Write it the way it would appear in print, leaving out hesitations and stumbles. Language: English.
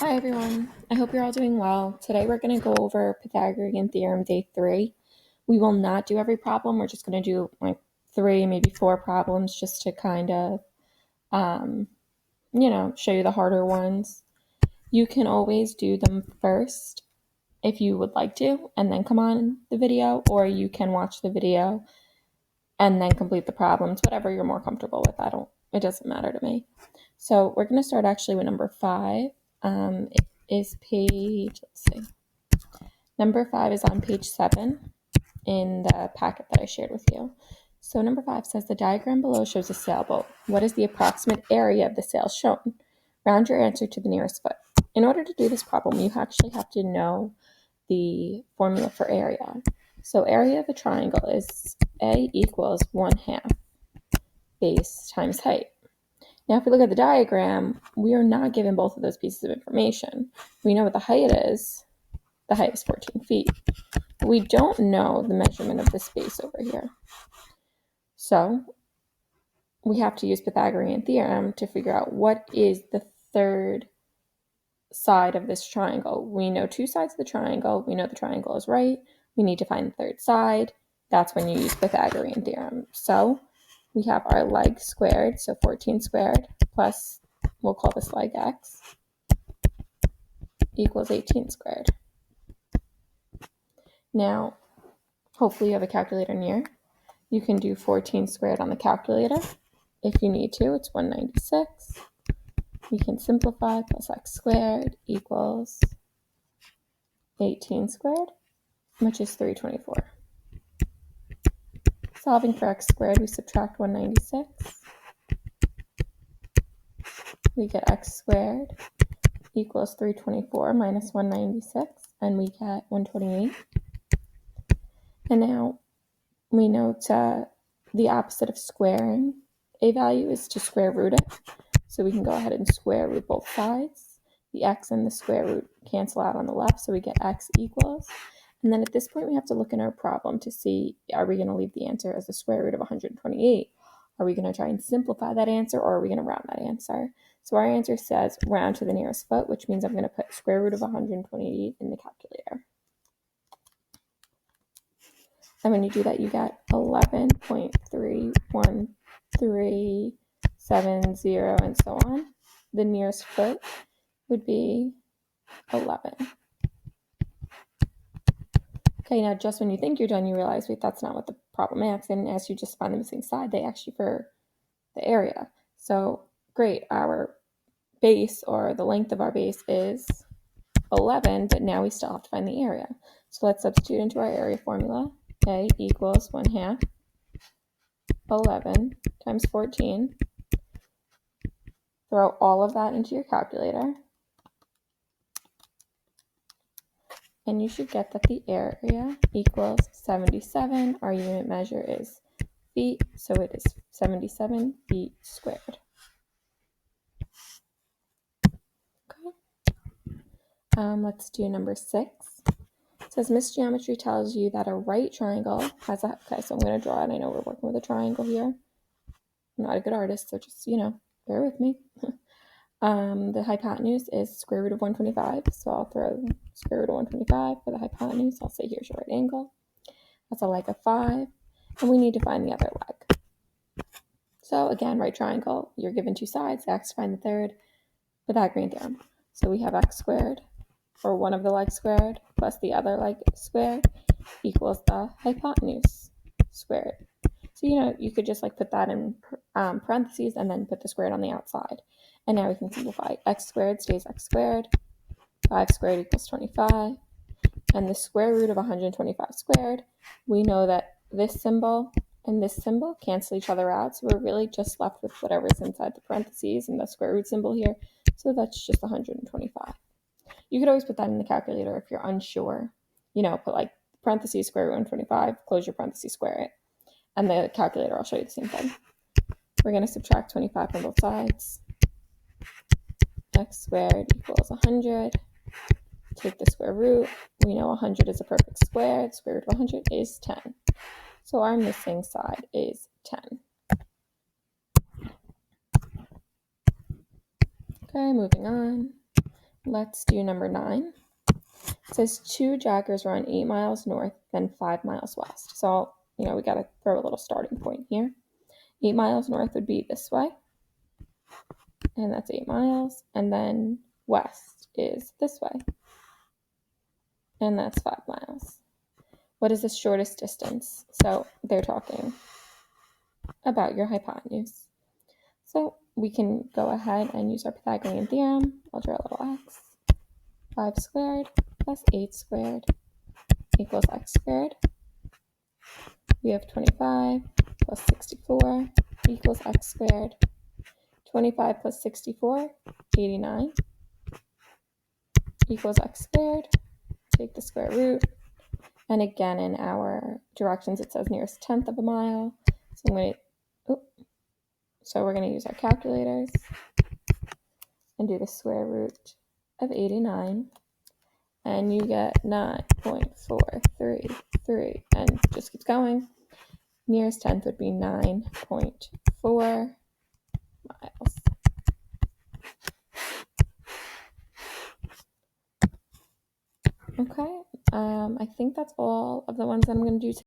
Hi everyone, I hope you're all doing well. Today we're going to go over Pythagorean Theorem day 3. We will not do every problem, we're just going to do like 3, maybe 4 problems just to kind of, show you the harder ones. You can always do them first if you would like to, and then come on the video, or you can watch the video and then complete the problems, whatever you're more comfortable with. It doesn't matter to me. So we're going to start actually with number 5. It is page, let's see. Number 5 is on page 7 in the packet that I shared with you. So number 5 says the diagram below shows a sailboat. What is the approximate area of the sail shown? Round your answer to the nearest foot. In order to do this problem, you actually have to know the formula for area. So area of a triangle is A equals 1/2 base times height. Now, if we look at the diagram, we are not given both of those pieces of information. We know what the height is. The height is 14 feet. But we don't know the measurement of the space over here. So we have to use Pythagorean Theorem to figure out what is the third side of this triangle. We know 2 sides of the triangle. We know the triangle is right. We need to find the third side. That's when you use Pythagorean Theorem. So we have our leg squared, so 14 squared plus, we'll call this leg x, equals 18 squared. Now, hopefully you have a calculator near. You can do 14 squared on the calculator. If you need to, it's 196. You can simplify, plus x squared equals 18 squared, which is 324. Solving for x squared, we subtract 196. We get x squared equals 324 minus 196, and we get 128. And now we know the opposite of squaring a value is to square root it. So we can go ahead and square root both sides. The x and the square root cancel out on the left, so we get x equals. And then at this point, we have to look in our problem to see, are we going to leave the answer as the square root of 128? Are we going to try and simplify that answer, or are we going to round that answer? So our answer says round to the nearest foot, which means I'm going to put square root of 128 in the calculator. And when you do that, you get 11.31370, and so on. The nearest foot would be 11. Okay, now just when you think you're done, you realize, wait, that's not what the problem asks, and as you just find the missing side, they ask you for the area. So great, our base, or the length of our base, is 11, but now we still have to find the area. So let's substitute into our area formula. A equals 1/2 11 times 14. Throw all of that into your calculator, and you should get that the area equals 77. Our unit measure is feet, so it is 77 feet squared. Okay. Let's do number 6. It says Miss Geometry tells you that a right triangle has a, okay, so I'm going to draw it. I know we're working with a triangle here. I'm not a good artist, so just, bear with me. The hypotenuse is square root of 125, so I'll throw square root of 125 for the hypotenuse. I'll say here's your right angle. That's a leg of 5, and we need to find the other leg. So again, right triangle, you're given 2 sides, x, find the third, Pythagorean theorem. So we have x squared, or one of the legs squared, plus the other leg squared, equals the hypotenuse squared. So, you could just put that in parentheses and then put the squared on the outside. And now we can simplify. X squared stays x squared. 5 squared equals 25. And the square root of 125 squared, we know that this symbol and this symbol cancel each other out. So we're really just left with whatever's inside the parentheses and the square root symbol here. So that's just 125. You could always put that in the calculator if you're unsure. Put parentheses square root 125, close your parentheses, square it. And the calculator will show you the same thing. We're going to subtract 25 from both sides. X squared equals 100. Take the square root. We know 100 is a perfect square. The square root of 100 is 10. So our missing side is 10. Okay, moving on. Let's do number 9. It says 2 joggers run 8 miles north, then 5 miles west. So, we got to throw a little starting point here. 8 miles north would be this way, and that's 8 miles. And then west is this way, and that's 5 miles. What is the shortest distance? So they're talking about your hypotenuse. So we can go ahead and use our Pythagorean theorem. I'll draw a little x. 5 squared plus 8 squared equals x squared. We have 25 plus 64 equals x squared. 25 plus 64, 89, equals x squared. Take the square root. And again, in our directions, it says nearest tenth of a mile. So we're going to use our calculators and do the square root of 89. And you get 9.433, and just keeps going. Nearest tenth would be 9.4 miles. Okay, I think that's all of the ones that I'm going to do today.